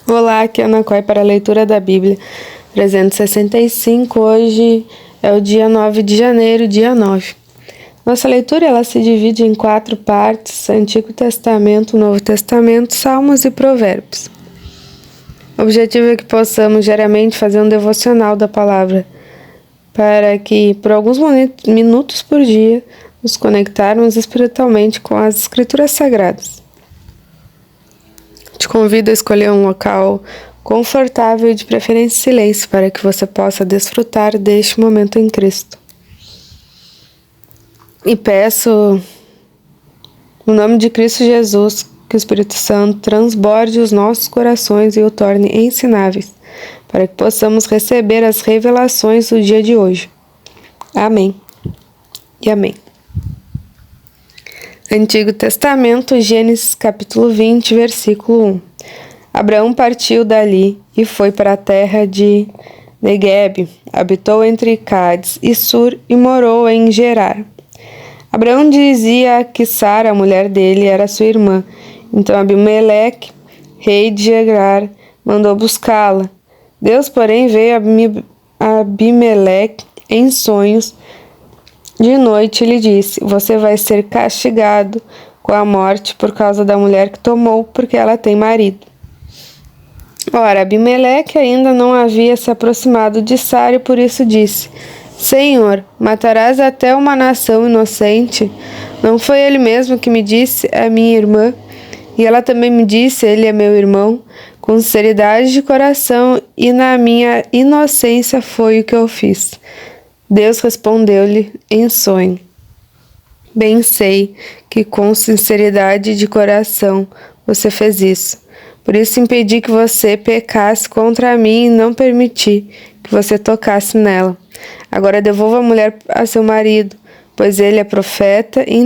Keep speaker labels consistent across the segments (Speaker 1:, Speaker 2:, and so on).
Speaker 1: Olá, aqui é a Ana Coy para a leitura da Bíblia 365. Hoje é o dia 9 de janeiro, dia 9. Nossa leitura ela se divide em 4 partes: Antigo Testamento, Novo Testamento, Salmos e Provérbios. O objetivo é que possamos diariamente fazer um devocional da palavra, para que por alguns minutos por dia nos conectarmos espiritualmente com as Escrituras Sagradas. Te convido a escolher um local confortável e de preferência silêncio para que você possa desfrutar deste momento em Cristo. E peço, no nome de Cristo Jesus, que o Espírito Santo transborde os nossos corações e o torne ensináveis, para que possamos receber as revelações do dia de hoje. Amém e amém. Antigo Testamento, Gênesis capítulo 20, versículo 1. Abraão partiu dali e foi para a terra de Neguebe, habitou entre Cádiz e Sur e morou em Gerar. Abraão dizia que Sara, a mulher dele, era sua irmã. Então Abimeleque, rei de Gerar, mandou buscá-la. Deus, porém, veio a Abimeleque em sonhos de noite e lhe disse: você vai ser castigado com a morte por causa da mulher que tomou, porque ela tem marido. Ora, Abimeleque ainda não havia se aproximado de Sara e por isso disse: Senhor, matarás até uma nação inocente? Não foi ele mesmo que me disse: é minha irmã? E ela também me disse: ele é meu irmão. Com sinceridade de coração e na minha inocência foi o que eu fiz. Deus respondeu-lhe em sonho: bem sei que com sinceridade de coração você fez isso. Por isso impedi que você pecasse contra mim e não permiti que você tocasse nela. Agora devolva a mulher a seu marido, pois ele é profeta e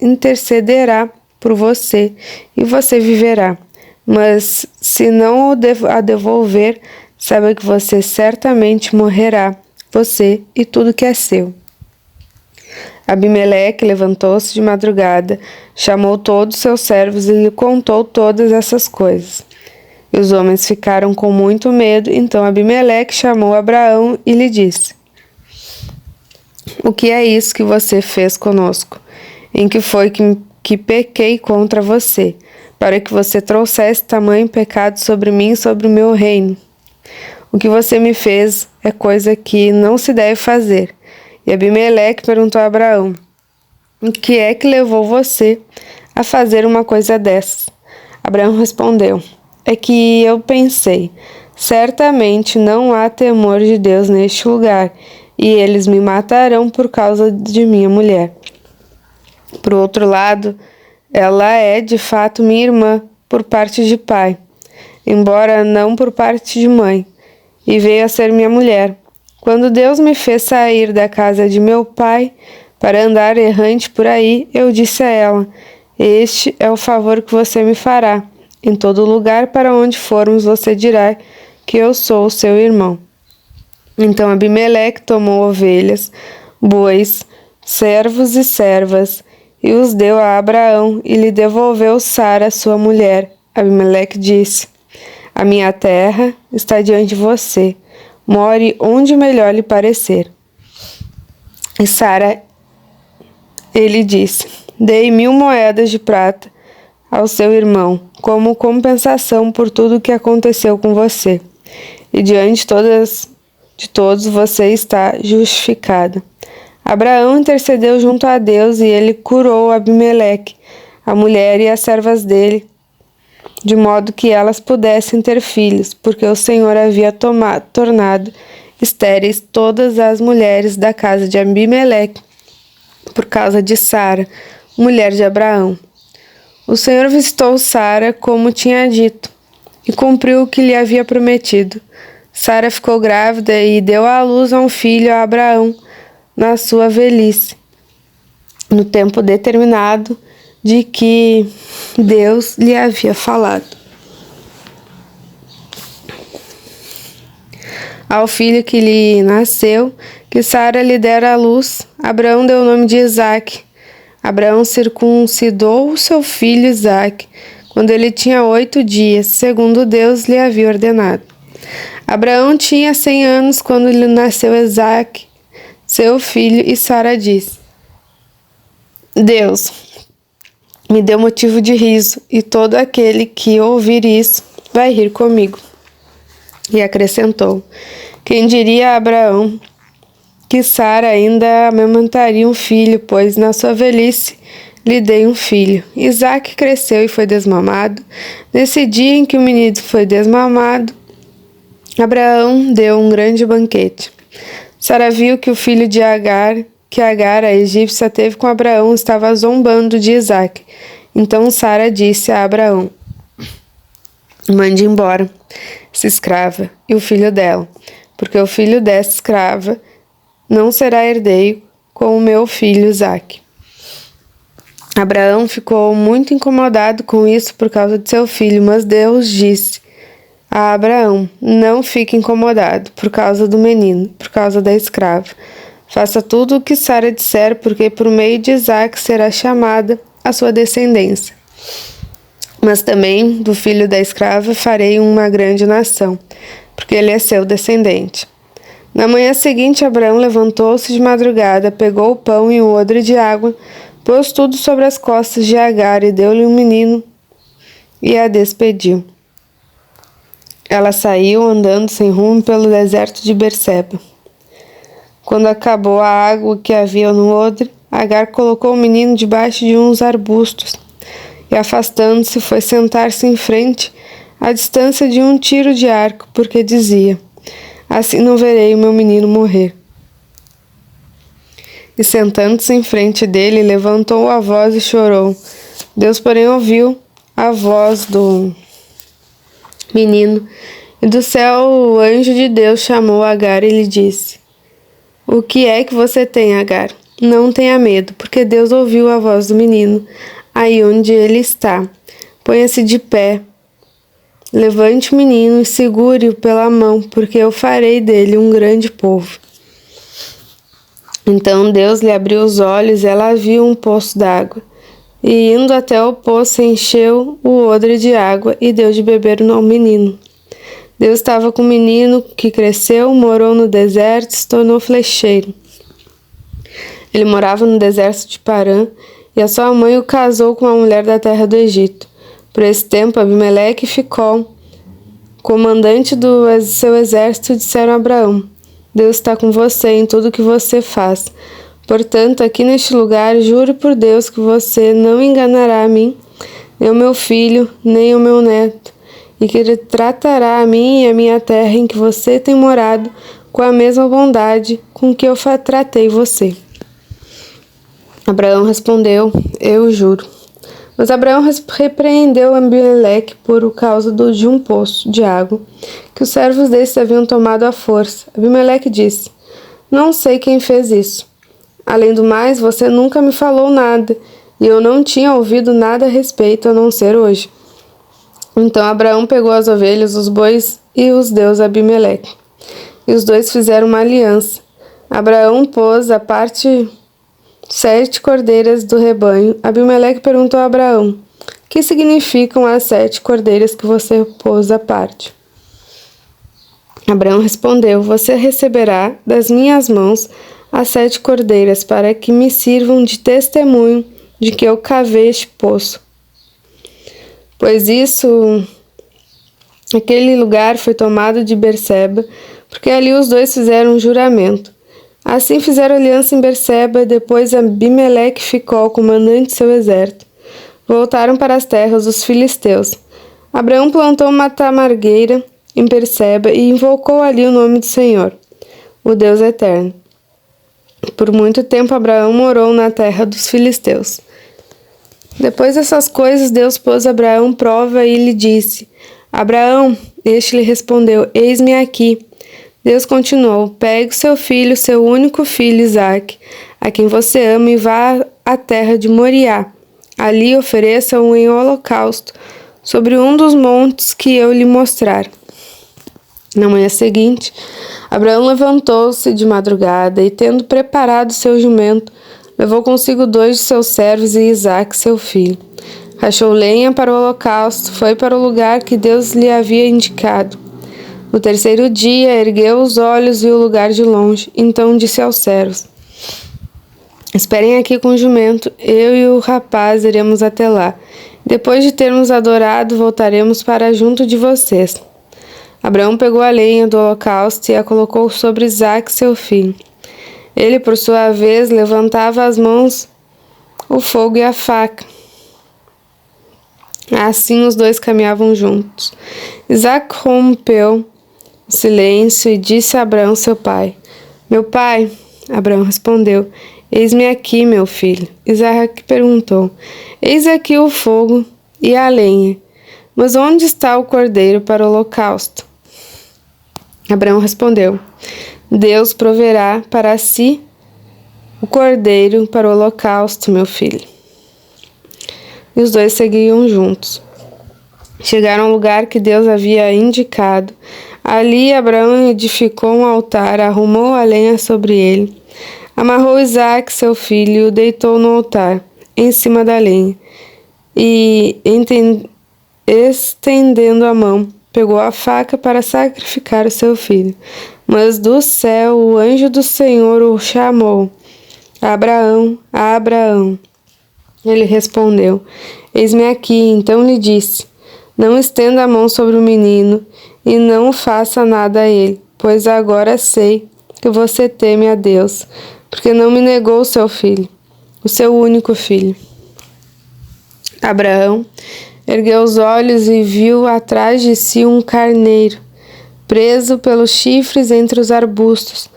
Speaker 1: intercederá por você e você viverá. Mas se não a devolver, saiba que você certamente morrerá, você e tudo que é seu. Abimeleque levantou-se de madrugada, chamou todos seus servos e lhe contou todas essas coisas. E os homens ficaram com muito medo, então Abimeleque chamou Abraão e lhe disse: o que é isso que você fez conosco? Em que foi que pequei contra você, para que você trouxesse tamanho pecado sobre mim e sobre o meu reino? O que você me fez é coisa que não se deve fazer. E Abimeleque perguntou a Abraão: o que é que levou você a fazer uma coisa dessas? Abraão respondeu: é que eu pensei, certamente não há temor de Deus neste lugar, e eles me matarão por causa de minha mulher. Por outro lado, ela é de fato minha irmã por parte de pai, embora não por parte de mãe, e veio a ser minha mulher. Quando Deus me fez sair da casa de meu pai para andar errante por aí, eu disse a ela: este é o favor que você me fará. Em todo lugar para onde formos, você dirá que eu sou seu irmão. Então Abimeleque tomou ovelhas, bois, servos e servas, e os deu a Abraão, e lhe devolveu Sara, sua mulher. Abimeleque disse: a minha terra está diante de você. More onde melhor lhe parecer. E Sara, ele disse: dei 1000 moedas de prata ao seu irmão, como compensação por tudo o que aconteceu com você. E diante de todos você está justificada. Abraão intercedeu junto a Deus e ele curou Abimeleque, a mulher e as servas dele, de modo que elas pudessem ter filhos, porque o Senhor havia tornado estéreis todas as mulheres da casa de Abimeleque, por causa de Sara, mulher de Abraão. O Senhor visitou Sara como tinha dito, e cumpriu o que lhe havia prometido. Sara ficou grávida e deu à luz a um filho a Abraão na sua velhice, no tempo determinado de que Deus lhe havia falado. Ao filho que lhe nasceu, que Sara lhe dera à luz, Abraão deu o nome de Isaque. Abraão circuncidou o seu filho Isaque quando ele tinha 8 dias, segundo Deus lhe havia ordenado. Abraão tinha 100 anos quando lhe nasceu Isaque, seu filho, e Sara disse: Deus me deu motivo de riso, e todo aquele que ouvir isso vai rir comigo. E acrescentou: quem diria a Abraão que Sara ainda amamentaria um filho, pois na sua velhice lhe dei um filho. Isaque cresceu e foi desmamado. Nesse dia em que o menino foi desmamado, Abraão deu um grande banquete. Sara viu que o filho de Agar, que Agar, a egípcia, teve com Abraão, estava zombando de Isaque. Então Sara disse a Abraão: mande embora essa escrava e o filho dela, porque o filho dessa escrava não será herdeiro com o meu filho Isaque. Abraão ficou muito incomodado com isso por causa de seu filho, mas Deus disse a Abraão: não fique incomodado por causa do menino, por causa da escrava. Faça tudo o que Sara disser, porque por meio de Isaque será chamada a sua descendência. Mas também do filho da escrava farei uma grande nação, porque ele é seu descendente. Na manhã seguinte, Abraão levantou-se de madrugada, pegou o pão e um odre de água, pôs tudo sobre as costas de Agar e deu-lhe um menino e a despediu. Ela saiu andando sem rumo pelo deserto de Berseba. Quando acabou a água que havia no odre, Agar colocou o menino debaixo de uns arbustos e, afastando-se, foi sentar-se em frente, à distância de um tiro de arco, porque dizia: assim não verei o meu menino morrer. E sentando-se em frente dele, levantou a voz e chorou. Deus, porém, ouviu a voz do menino, e do céu o anjo de Deus chamou Agar e lhe disse: o que é que você tem, Agar? Não tenha medo, porque Deus ouviu a voz do menino, aí onde ele está. Ponha-se de pé, levante o menino e segure-o pela mão, porque eu farei dele um grande povo. Então Deus lhe abriu os olhos e ela viu um poço d'água. E indo até o poço, encheu o odre de água e deu de beber ao menino. Deus estava com o menino que cresceu, morou no deserto e se tornou flecheiro. Ele morava no deserto de Parã e a sua mãe o casou com uma mulher da terra do Egito. Por esse tempo, Abimeleque e Ficol, comandante do seu exército, disseram a Abraão: Deus está com você em tudo que você faz. Portanto, aqui neste lugar, juro por Deus que você não enganará a mim, nem o meu filho, nem o meu neto, e que ele tratará a mim e a minha terra em que você tem morado com a mesma bondade com que eu tratei você. Abraão respondeu: eu juro. Mas Abraão repreendeu Abimeleque por causa de um poço de água que os servos desses haviam tomado à força. Abimeleque disse: não sei quem fez isso. Além do mais, você nunca me falou nada, e eu não tinha ouvido nada a respeito, a não ser hoje. Então Abraão pegou as ovelhas, os bois e os deu a Abimeleque. E os dois fizeram uma aliança. Abraão pôs à parte 7 cordeiras do rebanho. Abimeleque perguntou a Abraão: que significam as 7 cordeiras que você pôs à parte? Abraão respondeu: você receberá das minhas mãos as 7 cordeiras, para que me sirvam de testemunho de que eu cavei este poço. Pois aquele lugar foi tomado de Berseba, porque ali os dois fizeram um juramento. Assim fizeram aliança em Berseba, e depois Abimeleque ficou comandante de seu exército. Voltaram para as terras dos filisteus. Abraão plantou uma tamargueira em Berseba e invocou ali o nome do Senhor, o Deus eterno. Por muito tempo Abraão morou na terra dos filisteus. Depois dessas coisas, Deus pôs a Abraão prova e lhe disse: Abraão, este lhe respondeu: eis-me aqui. Deus continuou: pegue seu filho, seu único filho Isaque, a quem você ama, e vá à terra de Moriá. Ali ofereça-o em holocausto sobre um dos montes que eu lhe mostrar. Na manhã seguinte, Abraão levantou-se de madrugada e, tendo preparado seu jumento, levou consigo 2 de seus servos e Isaque, seu filho. rachou lenha para o holocausto, foi para o lugar que Deus lhe havia indicado. No terceiro dia, ergueu os olhos e viu o lugar de longe. Então disse aos servos: Esperem aqui com o jumento, eu e o rapaz iremos até lá. Depois de termos adorado, voltaremos para junto de vocês. Abraão pegou a lenha do holocausto e a colocou sobre Isaque, seu filho. Ele, por sua vez, levantava as mãos, o fogo e a faca. Assim os dois caminhavam juntos. Isaque rompeu o silêncio e disse a Abraão, seu pai: Meu pai. Abraão respondeu: Eis-me aqui, meu filho. Isaque perguntou: Eis aqui o fogo e a lenha, mas onde está o cordeiro para o holocausto? Abraão respondeu: Deus proverá para si o cordeiro para o holocausto, meu filho. E os dois seguiam juntos. Chegaram ao lugar que Deus havia indicado. Ali Abraão edificou um altar, arrumou a lenha sobre ele, amarrou Isaque, seu filho, e o deitou no altar, em cima da lenha. E, estendendo a mão, pegou a faca para sacrificar o seu filho. Mas do céu o anjo do Senhor o chamou: Abraão, Abraão. Ele respondeu: Eis-me aqui. Então lhe disse: Não estenda a mão sobre o menino e não faça nada a ele, pois agora sei que você teme a Deus, porque não me negou o seu filho, o seu único filho. Abraão ergueu os olhos e viu atrás de si um carneiro, preso pelos chifres entre os arbustos.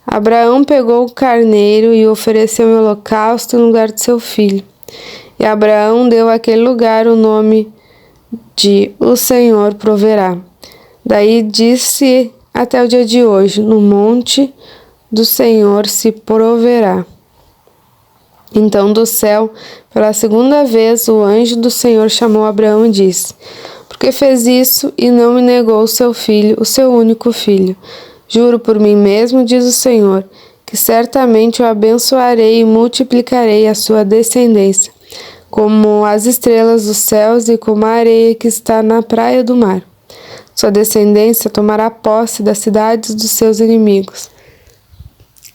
Speaker 1: Abraão pegou o carneiro e ofereceu em holocausto em lugar de seu filho. E Abraão deu àquele lugar o nome de O Senhor Proverá. Daí disse até o dia de hoje: No monte do Senhor se proverá. Então do céu, pela segunda vez, o anjo do Senhor chamou Abraão e disse: Por que fez isso e não me negou o seu filho, o seu único filho? Juro por mim mesmo, diz o Senhor, que certamente o abençoarei e multiplicarei a sua descendência, como as estrelas dos céus e como a areia que está na praia do mar. Sua descendência tomará posse das cidades dos seus inimigos.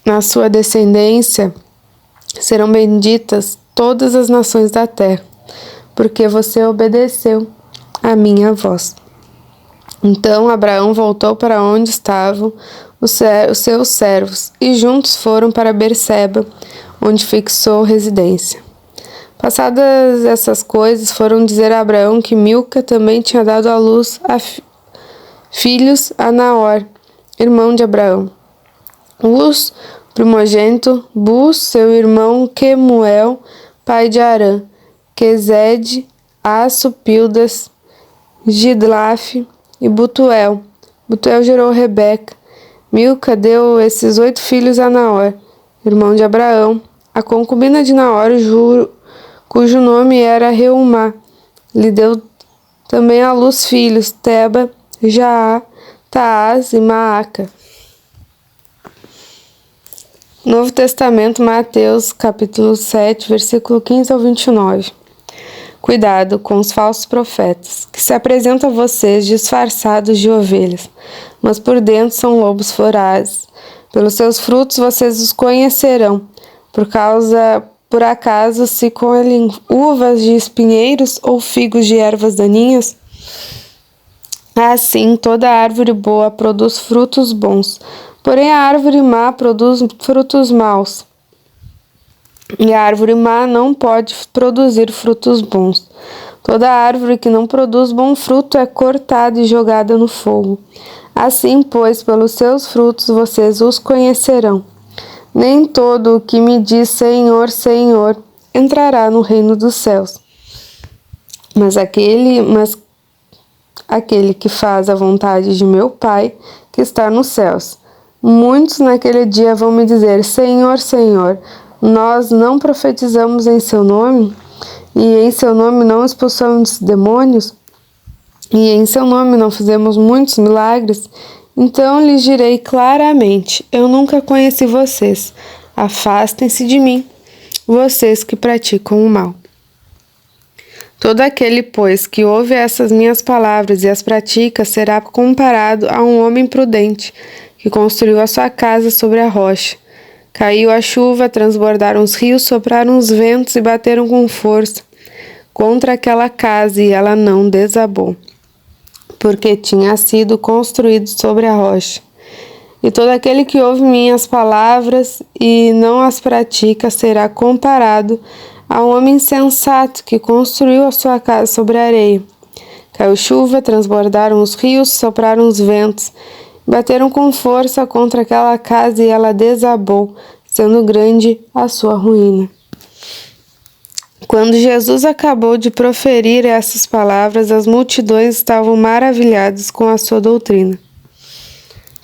Speaker 1: Na sua descendência serão benditas todas as nações da terra, porque você obedeceu a minha voz. Então Abraão voltou para onde estavam os seus servos, e juntos foram para Berseba, onde fixou residência. Passadas essas coisas, foram dizer a Abraão que Milca também tinha dado à luz a filhos a Naor, irmão de Abraão. Uz, primogênito, Bus, seu irmão, Quemuel, pai de Arã, Quezede, Aço, Pildas, Gidlaf e Butuel. Butuel gerou Rebeca. Milca deu esses 8 filhos a Naor, irmão de Abraão. A concubina de Naor, cujo nome era Reumá, lhe deu também à luz filhos, Teba, Jaá, Taás e Maaca. Novo Testamento, Mateus, capítulo 7, versículo 15 ao 29. Cuidado com os falsos profetas, que se apresentam a vocês disfarçados de ovelhas, mas por dentro são lobos vorazes. Pelos seus frutos vocês os conhecerão. Por acaso se colhem uvas de espinheiros ou figos de ervas daninhas? Assim, toda árvore boa produz frutos bons, porém a árvore má produz frutos maus. E a árvore má não pode produzir frutos bons. Toda árvore que não produz bom fruto é cortada e jogada no fogo. Assim, pois, pelos seus frutos vocês os conhecerão. Nem todo o que me diz Senhor, Senhor entrará no reino dos céus, mas aquele que faz a vontade de meu Pai que está nos céus. Muitos naquele dia vão me dizer: Senhor, Senhor, nós não profetizamos em seu nome? E em seu nome não expulsamos demônios? E em seu nome não fizemos muitos milagres? Então lhes direi claramente: eu nunca conheci vocês. Afastem-se de mim, vocês que praticam o mal. Todo aquele, pois, que ouve essas minhas palavras e as pratica, será comparado a um homem prudente, que construiu a sua casa sobre a rocha. Caiu a chuva, transbordaram os rios, sopraram os ventos e bateram com força contra aquela casa, e ela não desabou, porque tinha sido construído sobre a rocha. E todo aquele que ouve minhas palavras e não as pratica será comparado a um homem insensato que construiu a sua casa sobre a areia. Caiu chuva, transbordaram os rios, sopraram os ventos, bateram com força contra aquela casa e ela desabou, sendo grande a sua ruína. Quando Jesus acabou de proferir essas palavras, as multidões estavam maravilhadas com a sua doutrina,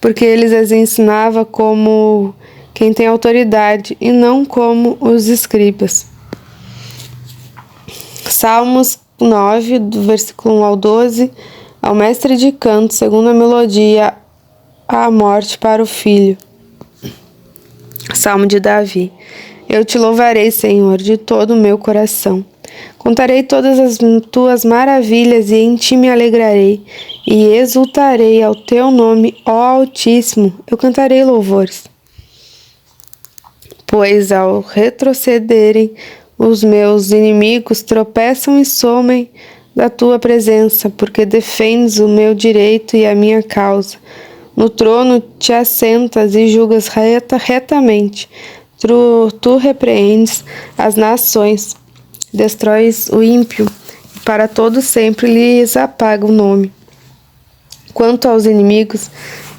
Speaker 1: porque ele as ensinava como quem tem autoridade e não como os escribas. Salmos 9, do versículo 1 ao 12, ao mestre de canto, segundo a melodia, a morte para o filho. Salmo de Davi. Eu te louvarei, Senhor, de todo o meu coração. Contarei todas as tuas maravilhas e em ti me alegrarei e exultarei ao teu nome, ó Altíssimo. Eu cantarei louvores. Pois ao retrocederem os meus inimigos tropeçam e somem da tua presença, porque defendes o meu direito e a minha causa. No trono te assentas e julgas retamente. Tu repreendes as nações, destróis o ímpio, e para todo sempre lhes apaga o nome. Quanto aos inimigos,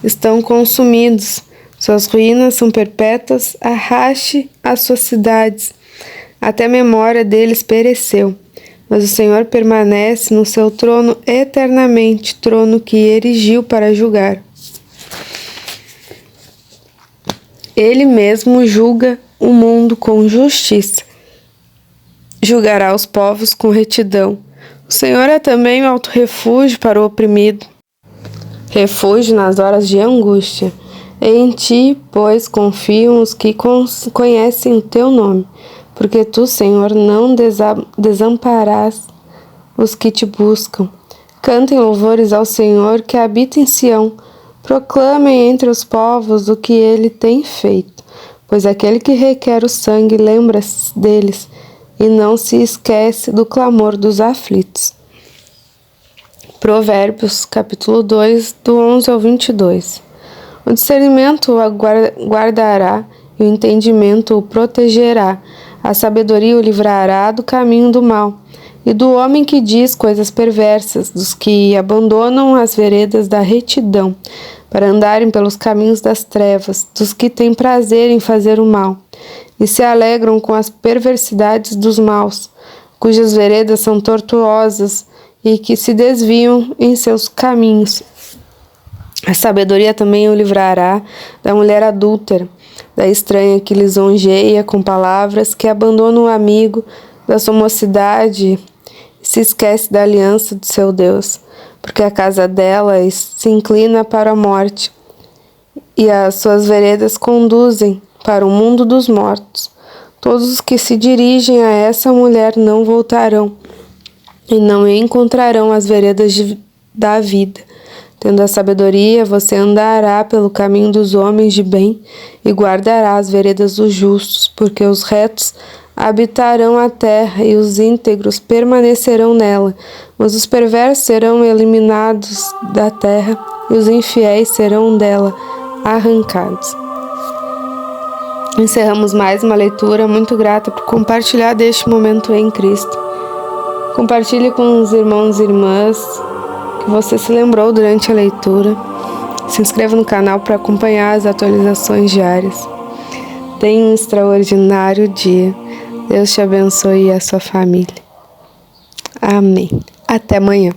Speaker 1: estão consumidos, suas ruínas são perpétuas, arraste as suas cidades, até a memória deles pereceu. Mas o Senhor permanece no seu trono eternamente, trono que erigiu para julgar. Ele mesmo julga o mundo com justiça. Julgará os povos com retidão. O Senhor é também o alto refúgio para o oprimido, refúgio nas horas de angústia. Em ti, pois, confiam os que conhecem o teu nome, porque tu, Senhor, não desamparás os que te buscam. Cantem louvores ao Senhor que habita em Sião. Proclamem entre os povos o que ele tem feito, pois aquele que requer o sangue lembra-se deles e não se esquece do clamor dos aflitos. Provérbios, capítulo 2, do 11 ao 22. O discernimento o guardará e o entendimento o protegerá. A sabedoria o livrará do caminho do mal e do homem que diz coisas perversas, dos que abandonam as veredas da retidão, para andarem pelos caminhos das trevas, dos que têm prazer em fazer o mal, e se alegram com as perversidades dos maus, cujas veredas são tortuosas e que se desviam em seus caminhos. A sabedoria também o livrará da mulher adúltera, da estranha que lisonjeia com palavras, que abandona o amigo da sua mocidade e se esquece da aliança do seu Deus, porque a casa dela se inclina para a morte e as suas veredas conduzem para o mundo dos mortos. Todos os que se dirigem a essa mulher não voltarão e não encontrarão as veredas da vida. Tendo a sabedoria, você andará pelo caminho dos homens de bem e guardará as veredas dos justos, porque os retos habitarão a terra e os íntegros permanecerão nela, mas os perversos serão eliminados da terra e os infiéis serão dela arrancados. Encerramos mais uma leitura. Muito grata por compartilhar deste momento em Cristo. Compartilhe com os irmãos e irmãs que você se lembrou durante a leitura. Se inscreva no canal para acompanhar as atualizações diárias. Tenha um extraordinário dia. Deus te abençoe e a sua família. Amém. Até amanhã.